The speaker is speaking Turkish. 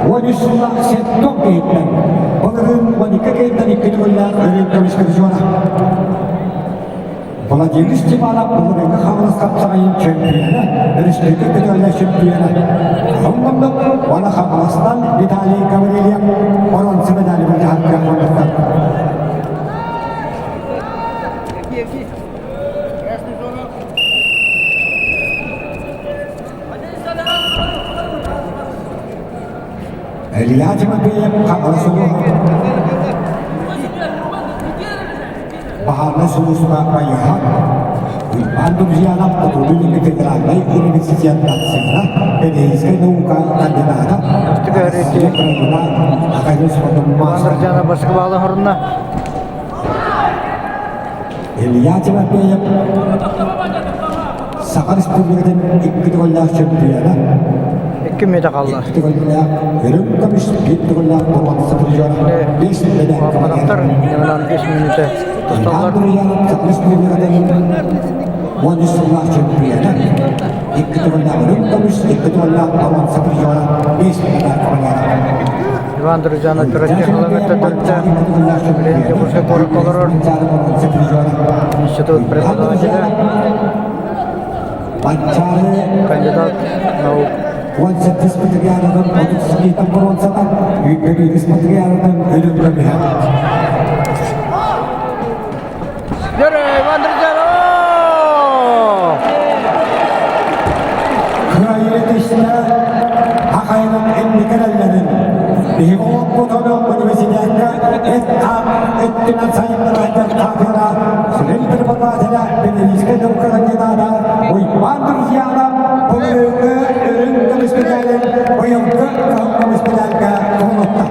13 setto kehittan. Onların 12 kehittan 2 goller öyle kavuştu juara. Vladimir Stipanov Bulgar'ın Havlas Kapsay'ın şampiyonu, Rüştük Kıdırlı şampiyonu. Ondan bana Havlas'tan Vitaliy Gavrilyev bronz medalya bir hakkı yapmaktadır. Elias Mabeyev Havlas'ın Baharna Sulusuna Bayahan Bandung Ziyarat Peduli Ketegeran Baik Universitas Taksina PDISK Nuka Kandidata Hasil Perguna Akan Sepatu Masa Jana basketball horna. Elias Mabeyev Sakar Republika'dan ikki goller şampiyonu. 2 metre kaldı. İkki goller yarım kamış bir goller Torban Sıfır juara 5 medal Taraftar hemen 5 minute tutallar. Sakar Republika'dan 13 şampiyonu. İkki goller yarım kamış ikki goller Torban Sıfır juara 5 medal kazandı. Ivan Drujana 4 kilometre dörtte birinci kursa koruk olur. İnstitut Prepodavacı'da kandidat Nauk. Konsentrasi pekerjaan produksi kita peronsakan UPD pekerjaan hidup berlebihan. Yürü Ivan Drujana! Kraliyetisinde hakayının en mikrallerin Bihimot Butonok Üniversitesi'nde ettiğinden sayımlarıyla kafira Süreli Perpodavacı'da bir ilişki doktora gidada Ivan Drujana Bulgar'ın ürün kamispilerinin bu yılki kamispilerine konutta.